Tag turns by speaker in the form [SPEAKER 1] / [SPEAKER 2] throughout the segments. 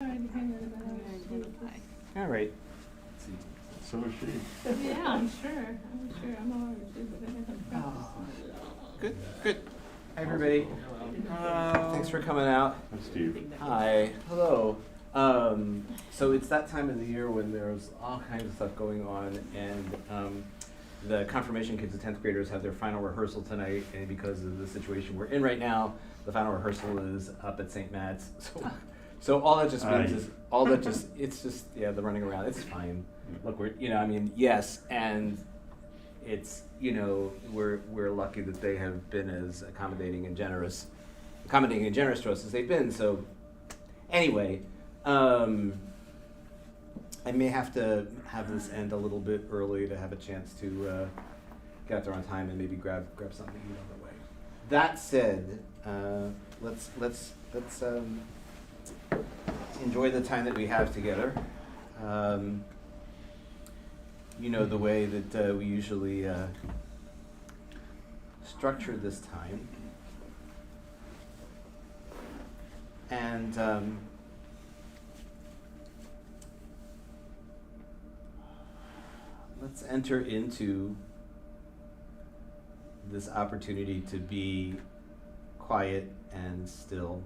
[SPEAKER 1] All right.
[SPEAKER 2] So is she.
[SPEAKER 3] Yeah, I'm sure. I'm all right too, but I had some practice.
[SPEAKER 1] Good. Hi, everybody. Thanks for coming out.
[SPEAKER 2] Hi, Steve.
[SPEAKER 1] Hi. Hello. So it's that time of the year when there's all kinds of stuff going on, and the confirmation kids, the 10th graders, have their final rehearsal tonight, and because of the situation we're in right now, the final rehearsal is up at St. Matt's. So all that just means is, it's just the running around. It's fine. Look, yes, and it's, we're lucky that they have been as accommodating and generous to us as they've been. So anyway, I may have to have this end a little bit early to have a chance to get out there on time and maybe grab something to eat on the way. That said, let's enjoy the time that we have together. The way that we usually structure this time. And let's enter into this opportunity to be quiet and still.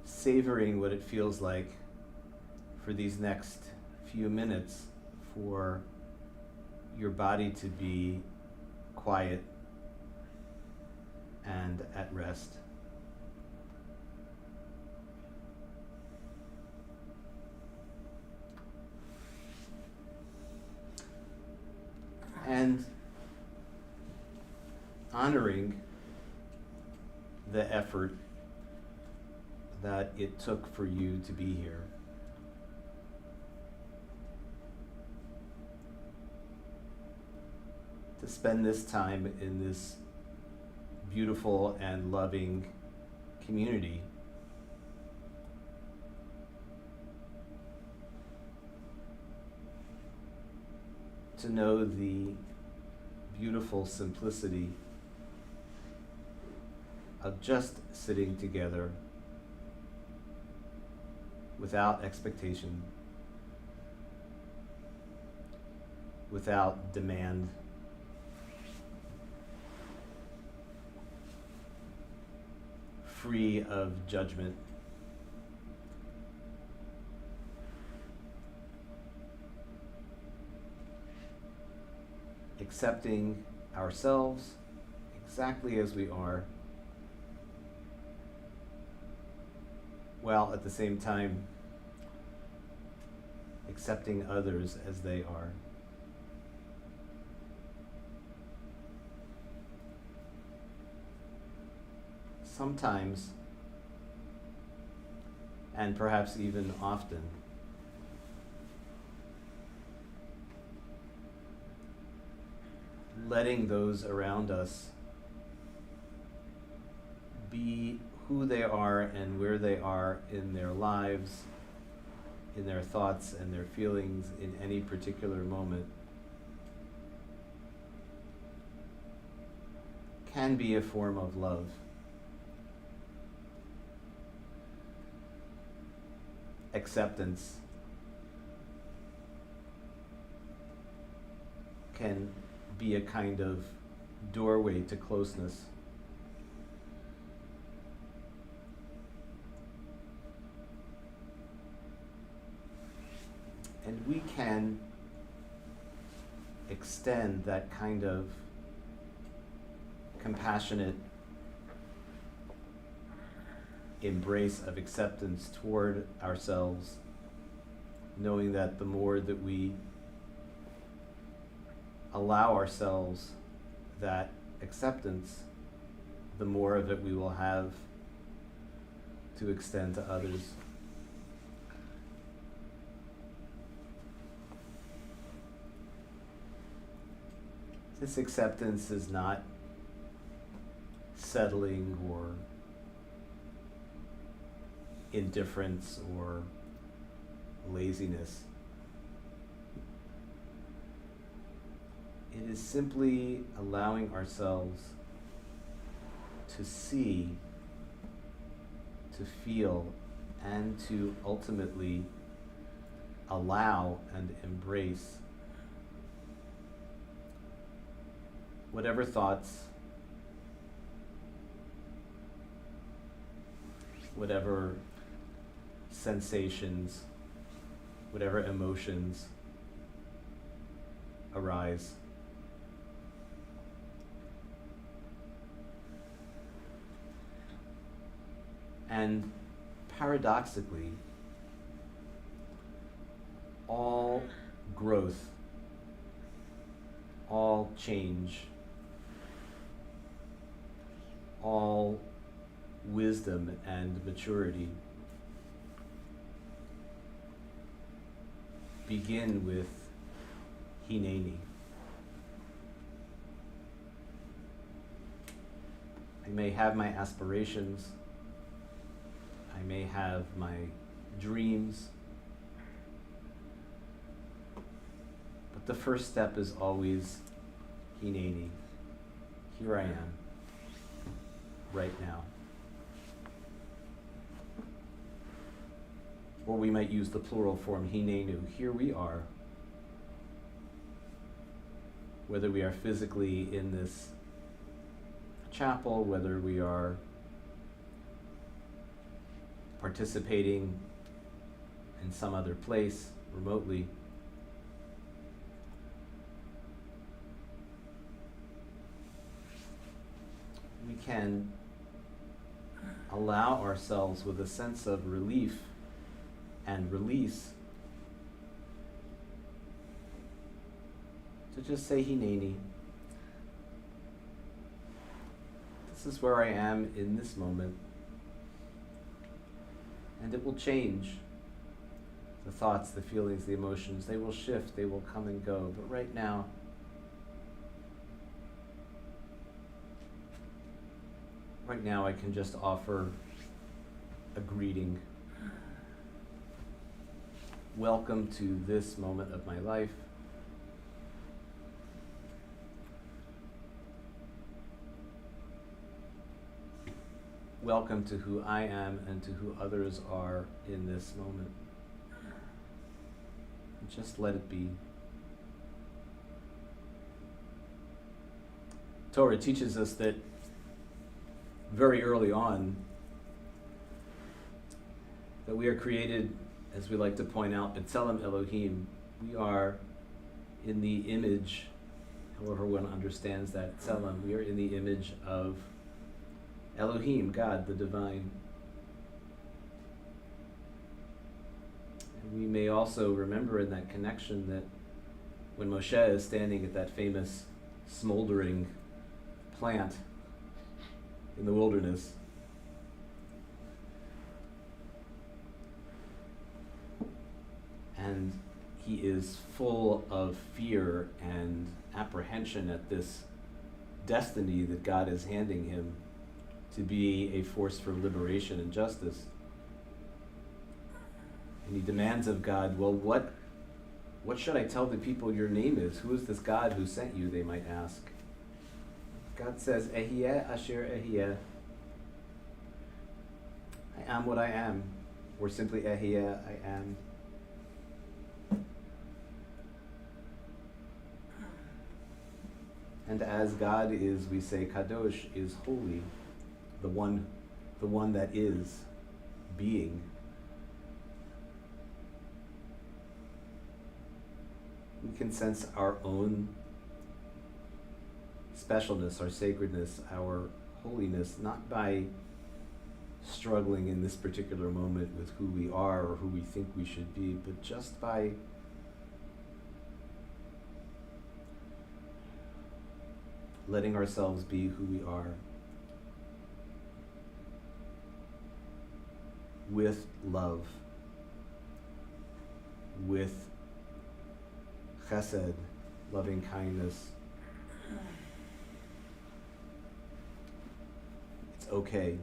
[SPEAKER 1] Savoring what it feels like for these next few minutes for your body to be quiet and at rest. And honoring the effort that it took for you to be here. To spend this time in this beautiful and loving community. To know the beautiful simplicity of just sitting together without expectation, without demand, free of judgment, accepting ourselves exactly as we are, while at the same time accepting others as they are. Sometimes, and perhaps even often, letting those around us be who they are and where they are in their lives, in their thoughts and their feelings in any particular moment, can be a form of love. Acceptance can be a kind of doorway to closeness. And we can extend that kind of compassionate embrace of acceptance toward ourselves, knowing that the more that we allow ourselves that acceptance, the more of it we will have to extend to others. This acceptance is not settling or indifference or laziness. It is simply allowing ourselves to see, to feel, and to ultimately allow and embrace whatever thoughts, whatever sensations, whatever emotions arise. And paradoxically, all growth, all change, all wisdom and maturity begin with Hineni. I may have my aspirations, I may have my dreams, but the first step is always Hineni. Here I am, right now. Or we might use the plural form Hinenu. Here we are. Whether we are physically in this chapel, whether we are participating in some other place remotely, we can allow ourselves with a sense of relief and release to just say Hineni. This is where I am in this moment. And it will change. The thoughts, the feelings, the emotions, they will shift, they will come and go. But right now, I can just offer a greeting. Welcome to this moment of my life. Welcome to who I am and to who others are in this moment. And just let it be. Torah teaches us that very early on, that we are created, as we like to point out, B'Tselem Elohim. We are in the image, however one understands that, Tselem, we are in the image of Elohim, God, the divine. And we may also remember in that connection that when Moshe is standing at that famous smoldering plant in the wilderness, and he is full of fear and apprehension at this destiny that God is handing him to be a force for liberation and justice. And he demands of God, well, what should I tell the people your name is? Who is this God who sent you, they might ask. God says, Ehyeh asher ehyeh. I am what I am, or simply Ehyeh, I am. And as God is, we say, Kadosh is holy, the one that is being. We can sense our own specialness, our sacredness, our holiness, not by struggling in this particular moment with who we are or who we think we should be, but just by letting ourselves be who we are with love, with chesed, loving kindness. It's okay.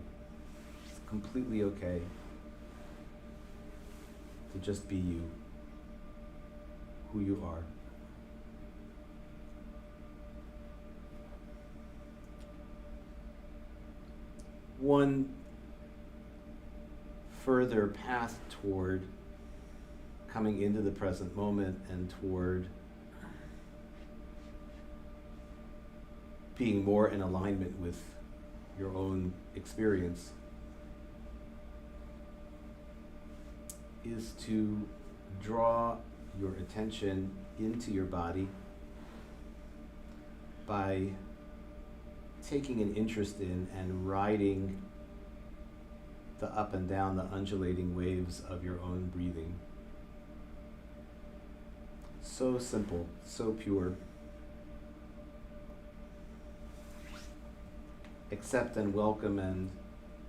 [SPEAKER 1] It's completely okay to just be you, who you are. one further path toward coming into the present moment and toward being more in alignment with your own experience is to draw your attention into your body by taking an interest in and riding the up and down, the undulating waves of your own breathing. So simple, so pure. Accept and welcome and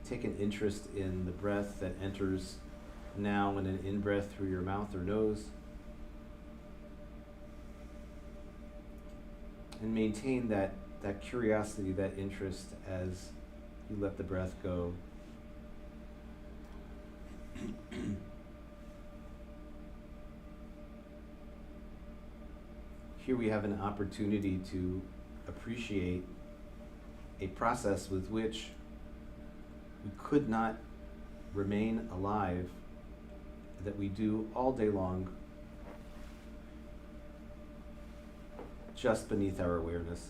[SPEAKER 1] take an interest in the breath that enters now in an in-breath through your mouth or nose. And maintain that curiosity, that interest as you let the breath go. Here we have an opportunity to appreciate a process with which we could not remain alive, that we do all day long, just beneath our awareness.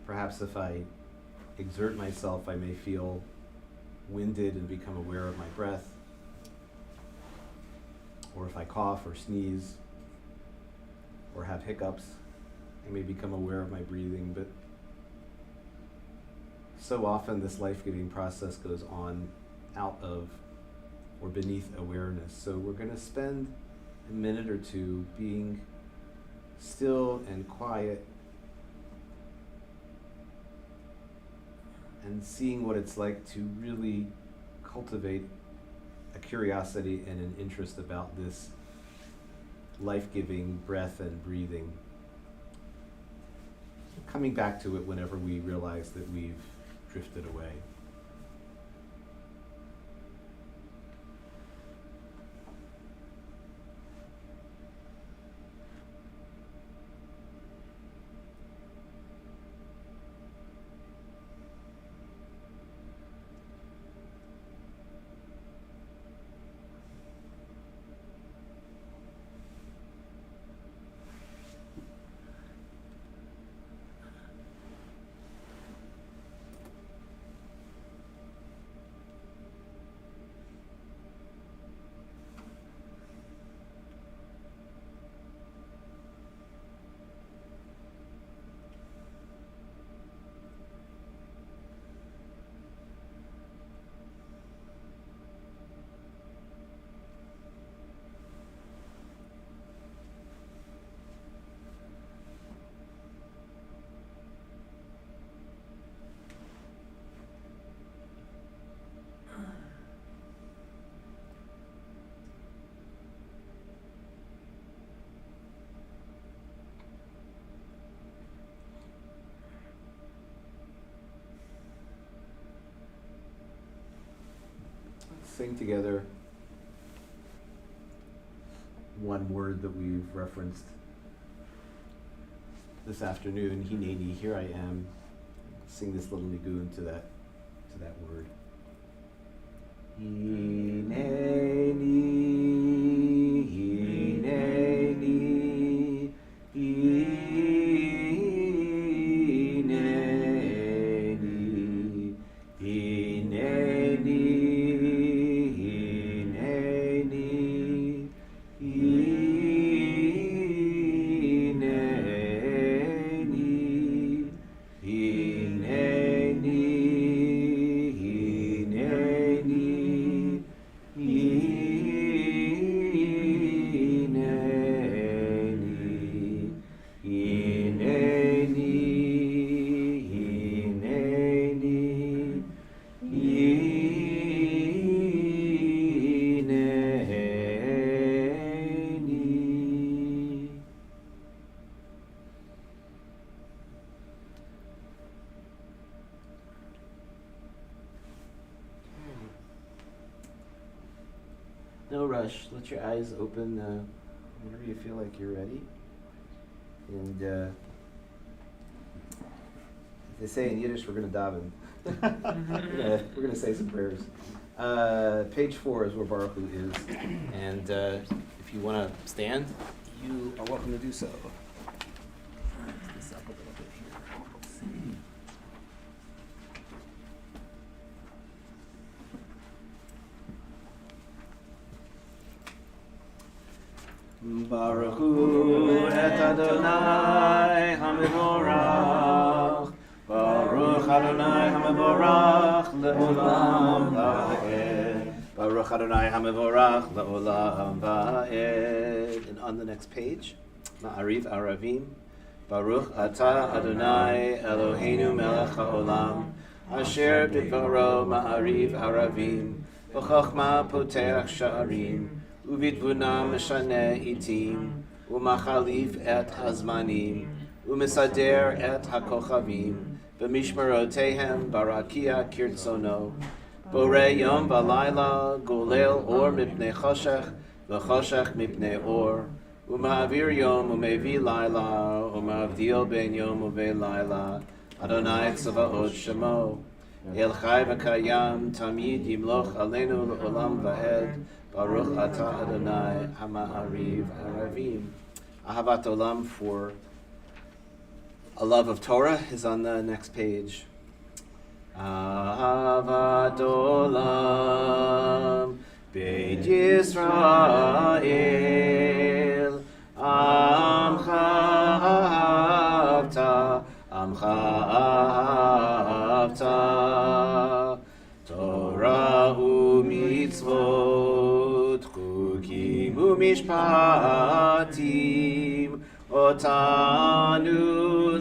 [SPEAKER 1] Perhaps if I exert myself, I may feel winded and become aware of my breath. Or if I cough or sneeze or have hiccups, I may become aware of my breathing. But so often this life-giving process goes on out of or beneath awareness. So we're going to spend a minute or two being still and quiet and seeing what it's like to really cultivate a curiosity and an interest about this life-giving breath and breathing. Coming back to it whenever we realize that we've drifted away. Sing together one word that we've referenced this afternoon, Hineni, here I am. Sing this little nigun to that word. Hineni, Hineni, Hineni, Hineni. No rush. Let your eyes open whenever you feel like you're ready. And They say in Yiddish we're going to daven. We're going to say some prayers. Page 4 is where Baruch Hu is. And if you want to stand, you are welcome to do so. Raise this up a little bit here. Let's see. Baruch Hu et Adonai HaMevorach, Baruch Adonai HaMevorach le'olam va'ed, Baruch Adonai HaMevorach le'olam va'ed. And on the next page, Ma'ariv Aravim, Baruch Atah Adonai Eloheinu Melech HaOlam, Asher b'dvaro Ma'ariv Aravim, B'chochma Poteach Sha'arim, Uvidvuna Meshane Itim, Umachalif et Hazmanim, Umisader et Hakochavim, B'mishmarotehem Barakia Kirtzono, Borei Yom Balayla, Golel Or Mipnei Choshech, V'choshech Mipnei Or, Uma'avir Yom Umevi Laila, Uma'avdil Ben Yom Uve Laila, Adonai Tzavaot Shemo, El Chai V'Kayam, Tamid Yimloch Aleinu L'Olam Va'ed, Baruch Atah Adonai HaMa'ariv Aravim. Ahavat Olam, for a love of Torah, is on the next page. Ahavat Olam Beit Yisrael Amcha Ahavta Torah u'mitzvot chukim u'mishpatim otanu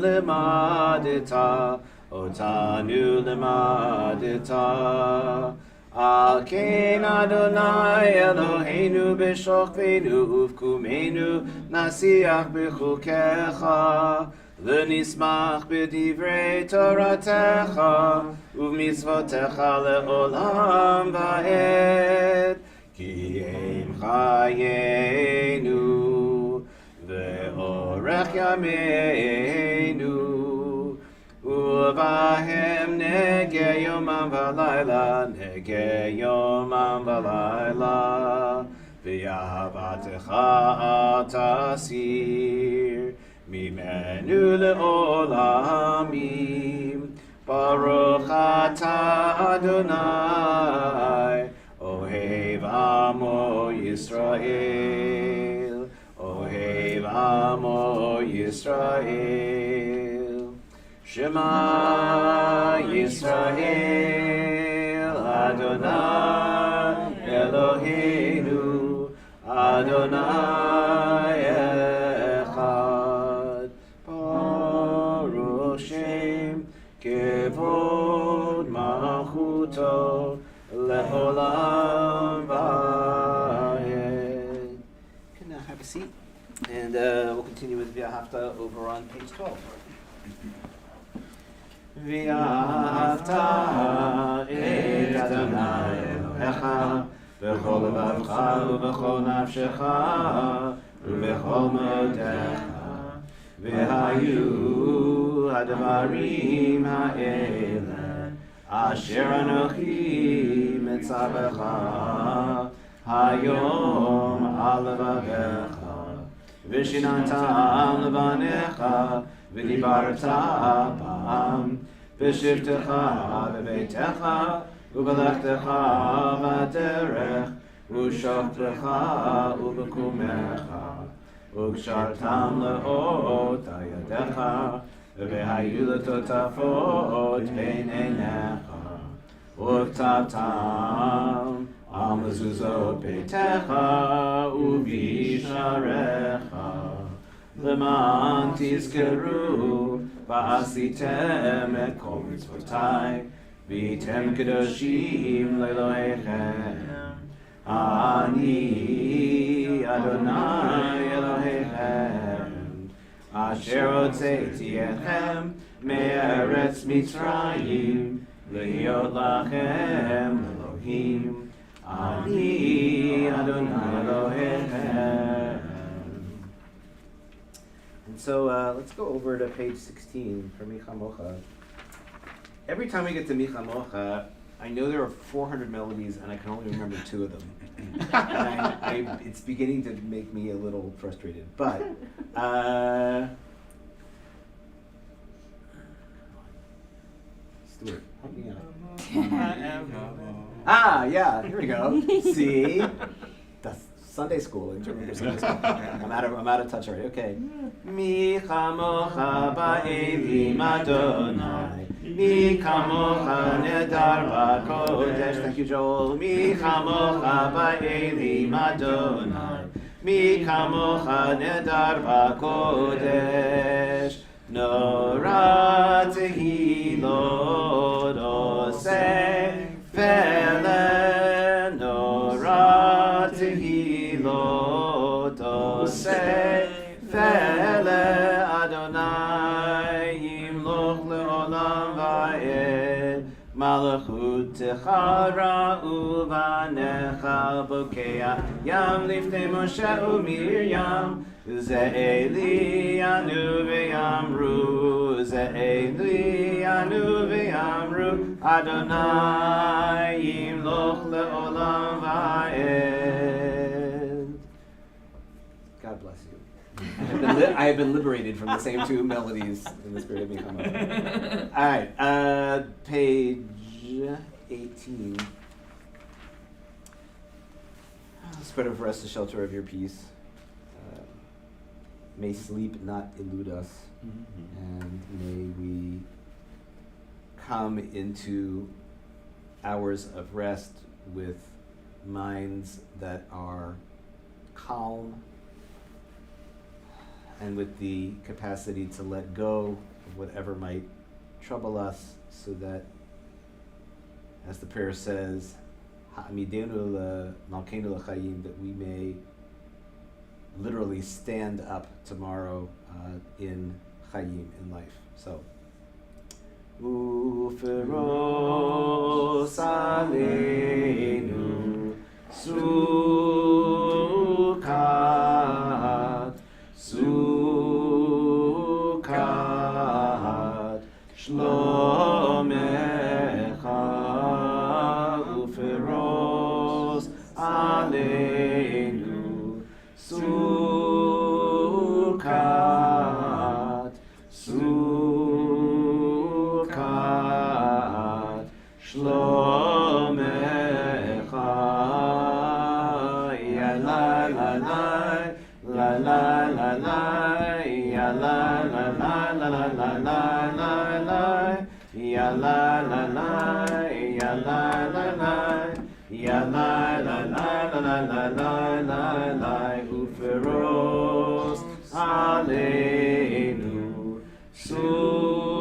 [SPEAKER 1] lemadeta Al kein Adonai Eloheinu b'shokvenu uvkumenu nasiach b'chukecha V'nismach b'divrei Toratecha u'mitzvotecha le'olam va'ed ki em chayenu ve'orech yameinu u'vahem nege yomam v'layla v'yahavatecha tasir Mimenu le'olamim, Baruch Atah Adonai, Ohev Amo Yisrael, Ohev Amo Yisrael. Shema Yisrael, Adonai Eloheinu, Adonai Echad. Kevod Malchuto Le'olam Va'ed. Can now have a seat, and we'll continue with V'ahavta over on page 12. V'ahavta et Adonai Elohecha b'chol levavcha u'b'chol nafshecha u'b'chol modecha V'hayu hadvarim ha'ele asher anochi mitzavecha hayom al levavecha v'shinantam levanecha v'dibarta bam v'shivtecha v'beitecha u'belechtecha v'derech u'shoktecha u'bekumecha Ukshartam le'ot ayadecha V'hayu l'totafot b'neinecha Uktavtam al mezuzot beitecha U'visharecha L'man tizkeru V'asitem et kol mitzvotai V'yitem kedoshim le'elohechem Ani Adonai Elohechem Asher hotzeiti etchem me'eretz Mitzrayim Le'yot lachem Elohim Ani Adonai Elohechem. And so let's go over to page 16 for Micha Mocha. every time we get to Micha Mocha, I know there are 400 melodies, and I can only remember 2 of them. And it's beginning to make me a little frustrated. But Stuart, help me out. Yeah, here we go. See, that's Sunday school. I remember Sunday school. I'm out of touch already. Okay. Mi chamocha ba'elim Adonai. Mi chamocha nedar ba'kodesh. Thank you, Joel. Mi chamocha ba'elim Adonai. Mi chamocha nedar ba'kodesh. Nora tehilot oseh vele. Nora tehilot oseh vele. Adonai yimloch le'olam va'ed. Malachut techara uvanecha bokea. Yam lifnei Moshe u'Miriam. Ze'elianu ve'amru, Ze'elianu ve'amru, Adonai yimloch le'olam va'ed. God bless you. I have been liberated from the same 2 melodies in the spirit of Milchama. All right, page 18. Spread over us the shelter of your peace. May sleep not elude us, and may we come into hours of rest with minds that are calm and with the capacity to let go of whatever might trouble us, so that, as the prayer says, Ha'amidenu le'malkeinu l'chayim, that we may literally stand up tomorrow in Chayim, in life. So, Uferos aleinu sukat, sukat, shlomecha, uferos aleinu sukat, sukat, shlomecha, ya la la la, la la la la, ya la la la la la la la la, ya la la la, ya la la la, ya la la la la la la la la, uferos aleinu sukat,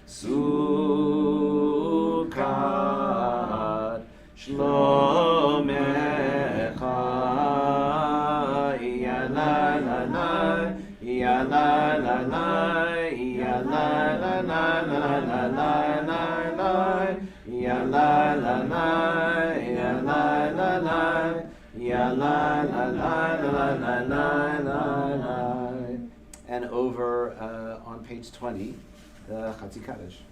[SPEAKER 1] sukat, shlomecha, ya la la la, ya la la la, ya la la la la la la la, ya la la la, ya la la la, ya la la la la la la la. And over on page 20, the Chatzi Kaddish.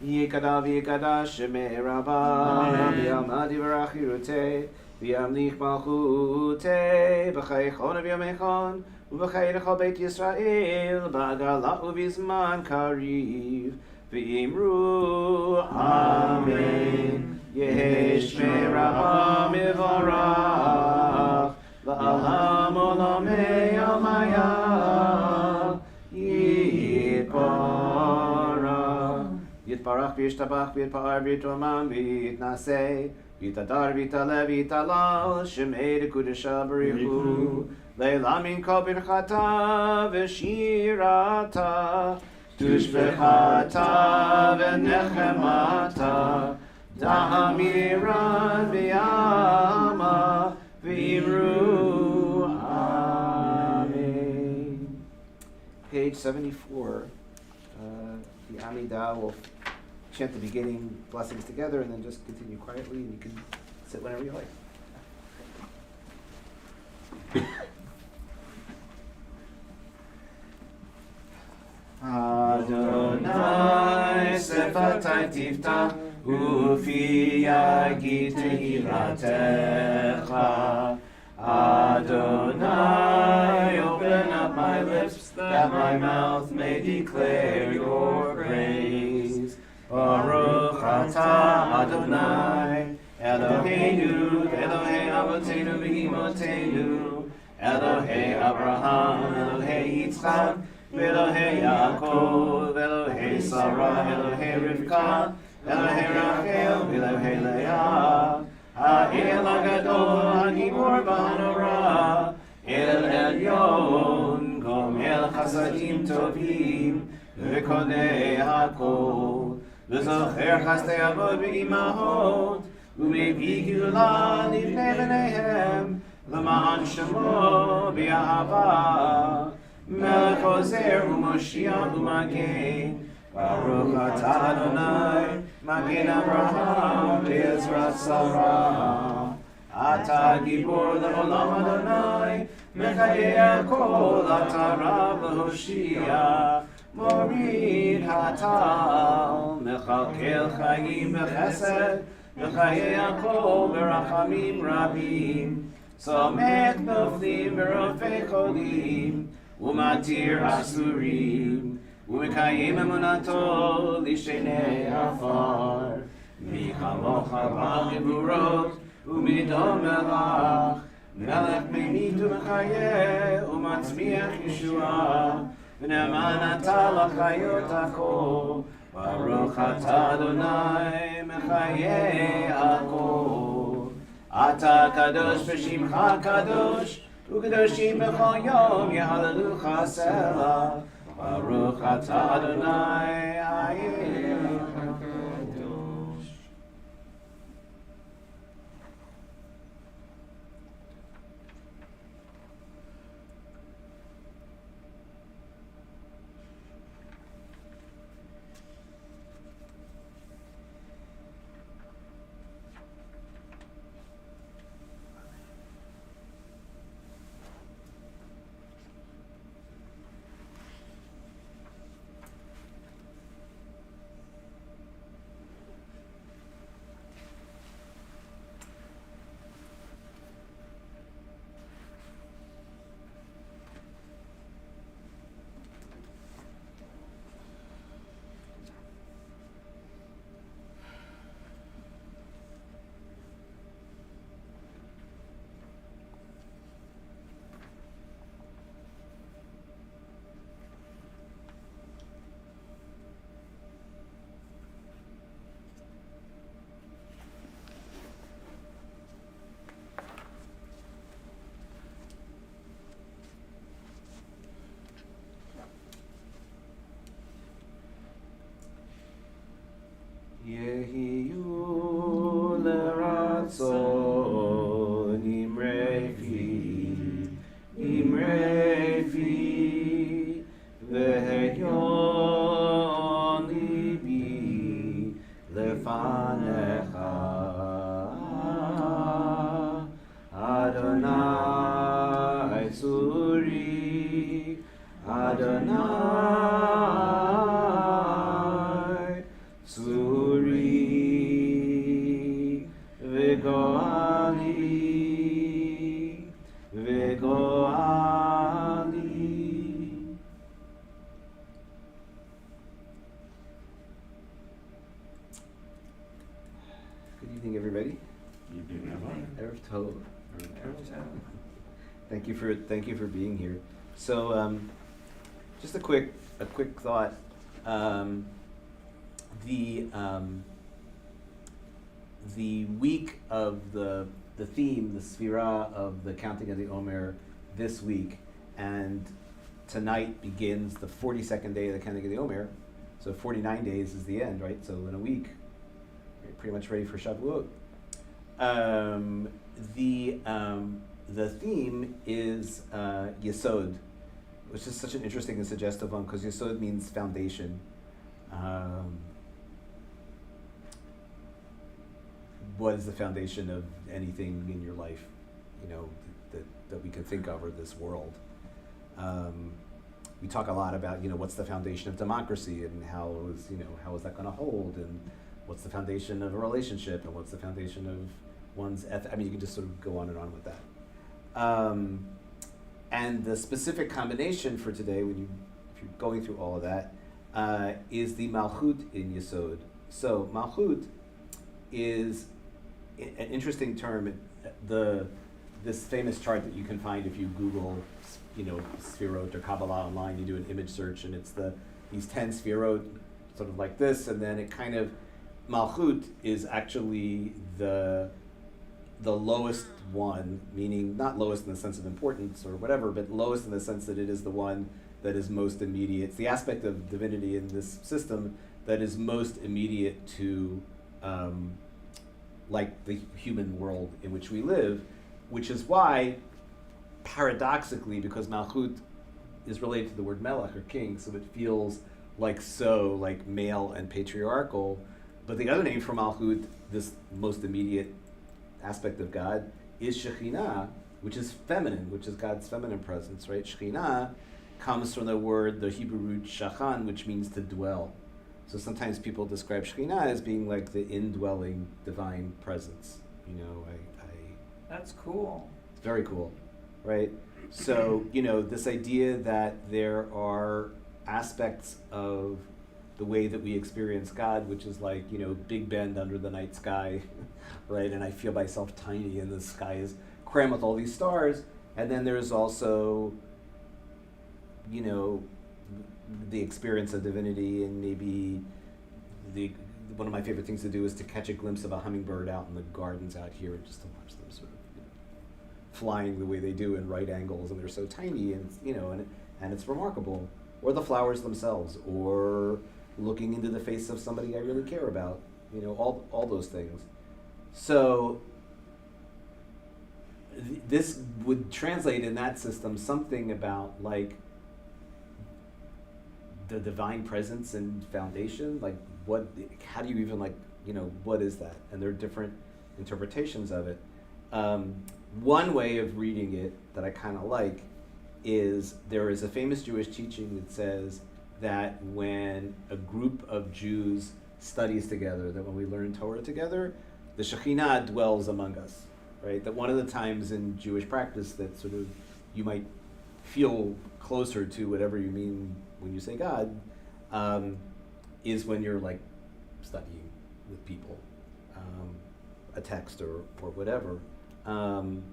[SPEAKER 1] Yikada v'yikada shemei Rabba v'yamad yivarach yirutei v'yamlich malchutei b'chaychon v'yamechon u'b'chay lechol beit Yisrael b'agala u'bizman kariv v'imru Amen. Yehi shmei Rabba mivarach la'alam olamei almayah yitbarach Yitbarach v'yishtabach v'yitpa'ar v'yitomam v'yitnaseh v'yitadar v'yitaleh v'yitalal shemei dekudesha b'richu le'la min kol birchata v'shirata tushbechata v'nechemata da'amiran v'yama v'imru Amen. Page 74. The Amidah will chant the beginning blessings together and then just continue quietly, and you can sit whenever you like. Adonai Shatai Tiftach, Ufi Yagi Tehillatech. Adonai, open up my lips, that my mouth may declare your praise. Baruch atah Adonai, Eloheinu, Elohei Avotenu v'Imotenu, Elohei Abraham, Elohei Yitzchak, Elohei Yaakov, Elohei Sarah, Elohei Rivka, Elohei Rachel, Elohei Leah. Ha'el HaGadol, HaGibor v'Hanora, El Elyon, Gomel Chasadim Tovim, V'Kodei HaKol, V'Zocher Chasdei Avot V'Imahot, U'Mevi Geulah Livnei B'neihem, L'ma'an Shemo B'Yahava, Melech Ozer U'Moshiach U'Magen, Baruch atah Adonai, Magen Avraham, Be'ezrat Sarah. Atah Gibor le'olam Adonai, Mechayei HaKol, Atah Rav le'Hoshia, Morid Hatal, Mechalkel Chayim B'Chesed, Mechayei HaKol, Berachamim Rabim, Somech Noflim B'Rofei Cholim, U'Matir Asurim, U'Mekayim Emunato Lishenei Afar, Mi Chamocha B'Geburot, U'Midon Melach, Melech Meimit U'Mechayeh, U'Matzmiach Yeshua, V'Ne'eman Atah L'Chayot HaKol, Baruch atah Adonai, Mechayeh HaKol. Atah Kadosh B'Shimcha Kadosh, U'Kadoshim B'Chol Yom Yehalelucha Selah. Baruch atah Adonai, Hayeh HaKadosh. Yehiyu leratzon imre fi v'hegyon libi lefanecha Adonai tzuri Adonai tzuri v'go'ali v'go'ali. Good evening, everybody.
[SPEAKER 2] Evening, Rabbi.
[SPEAKER 1] Erev Tov. Thank you for being here. So, just a quick thought. The week of the theme, the Sfirah of the counting of the Omer this week, and tonight begins the 42nd day of the counting of the Omer. So 49 days is the end, right? So in a week, you're pretty much ready for Shavuot. The theme is Yesod, which is such an interesting and suggestive one because Yesod means foundation. What is the foundation of anything in your life, that we can think of, or this world? we talk a lot about, what's the foundation of democracy and how is that going to hold, and what's the foundation of a relationship, and what's the foundation of one's ethic. I mean, you can just sort of go on and on with that. And the specific combination for today, if you're going through all of that, is the Malchut in Yesod. So Malchut is an interesting term. This famous chart that you can find if you Google, Sfirot or Kabbalah online, you do an image search, and it's these 10 Sfirot, sort of like this, and then it kind of, Malchut is actually the lowest one, meaning not lowest in the sense of importance or whatever, but lowest in the sense that it is the one that is most immediate. It's the aspect of divinity in this system that is most immediate to like the human world in which we live, which is why, paradoxically, because Malchut is related to the word melech or king, so it feels like male and patriarchal, but the other name for Malchut, this most immediate aspect of God, is Shekhinah, which is feminine, which is God's feminine presence, right? Shekhinah comes from the Hebrew root shachan, which means to dwell. So sometimes people describe Shekhinah as being like the indwelling divine presence.
[SPEAKER 4] That's cool.
[SPEAKER 1] It's very cool, right? So, this idea that there are aspects of the way that we experience God, which is like, Big Bend under the night sky, right? And I feel myself tiny and the sky is crammed with all these stars. And then there's also, the experience of divinity, and maybe one of my favorite things to do is to catch a glimpse of a hummingbird out in the gardens out here, and just to watch them sort of flying the way they do in right angles, and they're so tiny, and and it's remarkable. Or the flowers themselves, or looking into the face of somebody I really care about, all those things. So this would translate in that system something about like the divine presence and foundation, like how do you even what is that? And there are different interpretations of it. One way of reading it that I kind of like is there is a famous Jewish teaching that says that when a group of Jews studies together, that when we learn Torah together, the Shekhinah dwells among us, right? That one of the times in Jewish practice that sort of you might feel closer to whatever you mean when you say God, is when you're like studying with people, a text or whatever. And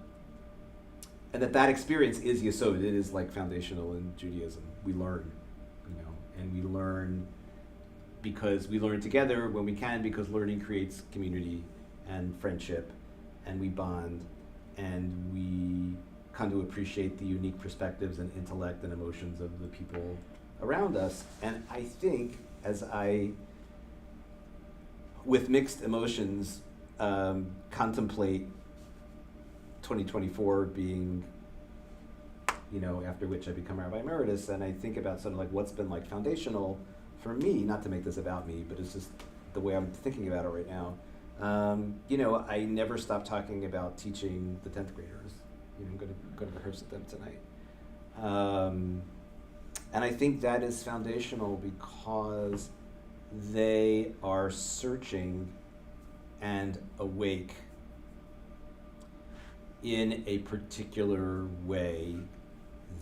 [SPEAKER 1] that experience is Yesod. It is like foundational in Judaism. We learn, and we learn because we learn together when we can, because learning creates community and friendship, and we bond, and we come to appreciate the unique perspectives and intellect and emotions of the people around us. And I think with mixed emotions, contemplate 2024 being, after which I become Rabbi Emeritus, and I think about sort of like what's been like foundational for me, not to make this about me, but it's just the way I'm thinking about it right now. I never stop talking about teaching the 10th graders. I'm going to rehearse with them tonight. And I think that is foundational because they are searching and awake in a particular way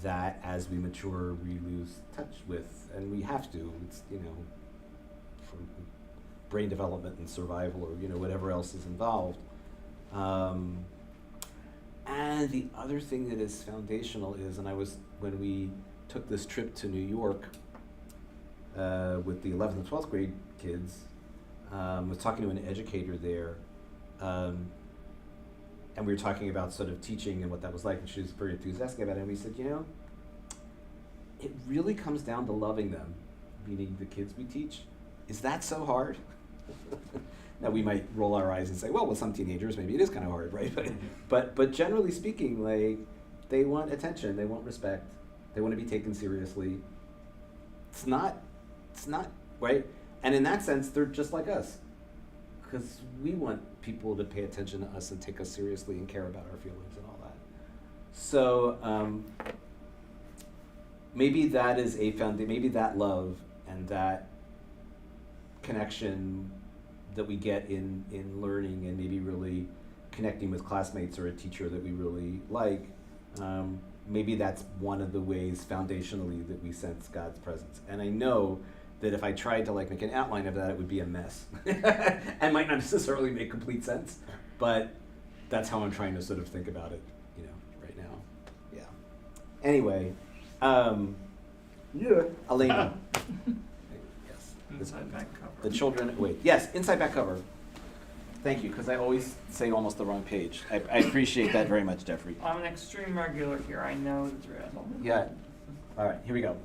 [SPEAKER 1] that as we mature we lose touch with, and we have to. It's for brain development and survival, or whatever else is involved. And the other thing that is foundational is, when we took this trip to New York with the 11th and 12th grade kids, was talking to an educator there, and we were talking about sort of teaching and what that was like, and she was very enthusiastic about it, and we said, it really comes down to loving them, meaning the kids we teach. Is that so hard? Now we might roll our eyes and say, well, with some teenagers, maybe it is kind of hard, right? But generally speaking, like, they want attention, they want respect, they want to be taken seriously. It's not, right? And in that sense, they're just like us, because we want people to pay attention to us and take us seriously and care about our feelings and all that. So maybe that is a maybe that love and that connection that we get in learning and maybe really connecting with classmates or a teacher that we really like, maybe that's one of the ways foundationally that we sense God's presence. And I know that if I tried to like make an outline of that, it would be a mess. And might not necessarily make complete sense, but that's how I'm trying to sort of think about it, you know, right now. Yeah. Anyway, yeah, Elena. Yes.
[SPEAKER 4] Inside back cover.
[SPEAKER 1] The children, wait, yes, inside back cover. Thank you, because I always say almost the wrong page. I appreciate that very much, Jeffrey.
[SPEAKER 4] I'm an extreme regular here. I know the drill.
[SPEAKER 1] Yeah. All right, here we go.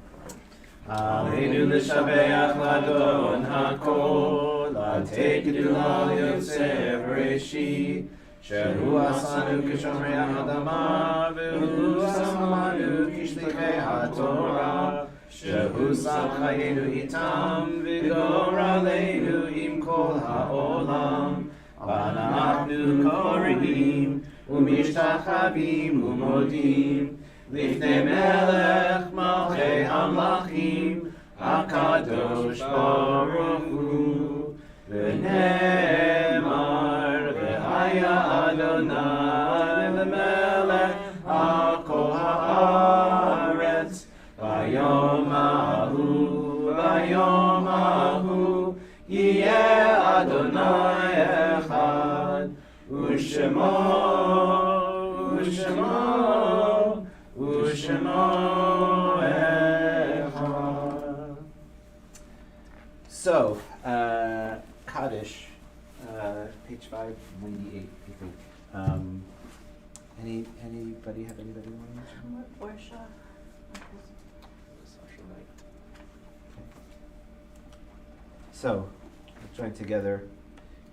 [SPEAKER 5] Aleinu l'shabeach l'adon hakol, l'tegedu al Yosef Bereshit, shehu asanu k'shomrei ha'adama, v'hu samanu k'shlichei ha'torah, shehu sam chayenu itam, v'goraleinu im kol ha'olam, v'anachnu korim, u'mishtachavim u'modim, Lifnei melech malchei hamlachim, HaKadosh Baruch Hu, v'ne'emar v'haya Adonai l'melech al-kol ha'aretz, v'yom ha'hu, yiyeh Adonai echad, u'shemo,
[SPEAKER 1] So, Kaddish, page 598, I think. Anybody have anybody want to mention?
[SPEAKER 3] Portia.
[SPEAKER 1] So, let's join together.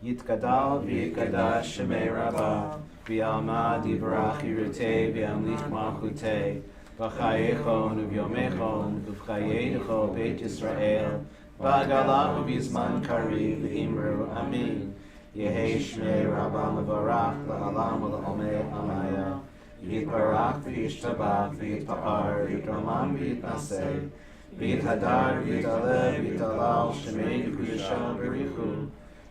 [SPEAKER 1] Yitkadal v'yikadash shemei Rabba, v'yalma divrach yirutei v'yamlich malchutei, v'chayechon u'vyomechon u'vchayedecho beit Yisrael, v'agalahu b'zman kariv v'imru amin. Yehei shmei Rabba mevarach la'alam u'la'omei amaya, yitbarach v'yishtabach v'yitpa'ar v'yitramam v'yitnaseh, v'yithadar v'yitalev v'yitalal shemei kedusha b'richu,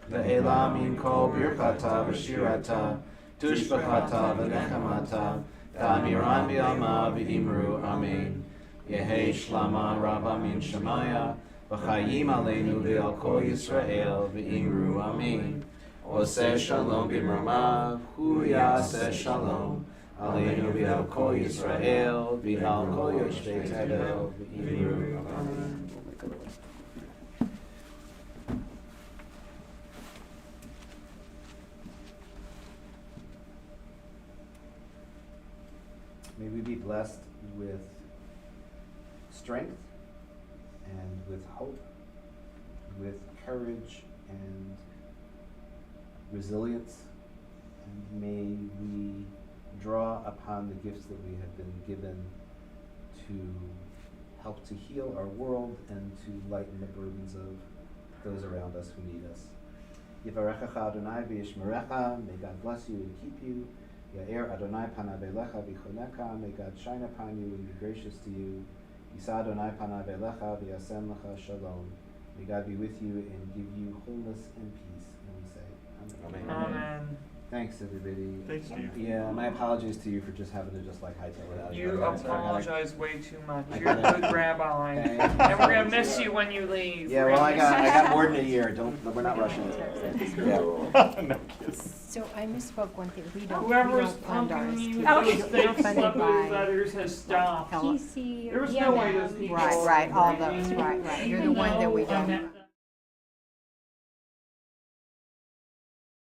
[SPEAKER 1] Ve'elam im kol birchata v'shirata, tushbachata v'nechamata, ta'amiran b'yalma v'imru amen. Yehei shlama rabba min shemaya, v'chayim aleinu v'al kol Yisrael v'imru amen. Oseh shalom b'mramav, hu yaseh shalom, aleinu v'al kol Yisrael v'al kol yoshvei tevel v'imru amen. May we be blessed with strength and with hope, with courage and resilience, and may we draw upon the gifts that we have been given to help to heal our world and to lighten the burdens of those around us who need us. Yivarechecha Adonai v'yishmerecha, may God bless you and keep you. Ya'er Adonai panav elecha v'choneka, may God shine upon you and be gracious to you. Yisa Adonai panav elecha v'yasem lecha shalom. May God be with you and give you wholeness and peace. And we say, Amen.
[SPEAKER 4] Amen.
[SPEAKER 1] Thanks, everybody.
[SPEAKER 2] Thanks, Steve.
[SPEAKER 1] Yeah, my apologies to you for just having to just like hightail it out.
[SPEAKER 4] You apologize way too much.
[SPEAKER 1] I
[SPEAKER 4] You're a
[SPEAKER 1] gotta-
[SPEAKER 4] good rabbi.
[SPEAKER 1] Okay.
[SPEAKER 4] And we're gonna miss you when you leave.
[SPEAKER 1] Yeah,
[SPEAKER 4] We're
[SPEAKER 1] well,
[SPEAKER 4] gonna
[SPEAKER 1] I
[SPEAKER 4] miss
[SPEAKER 1] got more than a year. We're not rushing it. Yeah.
[SPEAKER 2] No kidding.
[SPEAKER 6] So I misspoke one thing, we don't
[SPEAKER 4] Whoever's
[SPEAKER 6] fund
[SPEAKER 4] pumping
[SPEAKER 6] ours.
[SPEAKER 4] me with
[SPEAKER 6] We're
[SPEAKER 4] those things,
[SPEAKER 6] funded
[SPEAKER 4] those
[SPEAKER 6] by
[SPEAKER 4] letters has stopped.
[SPEAKER 6] PC or
[SPEAKER 4] There was no way those
[SPEAKER 6] EMS.
[SPEAKER 4] people.
[SPEAKER 6] Right, all those, right. You're the one that we don't.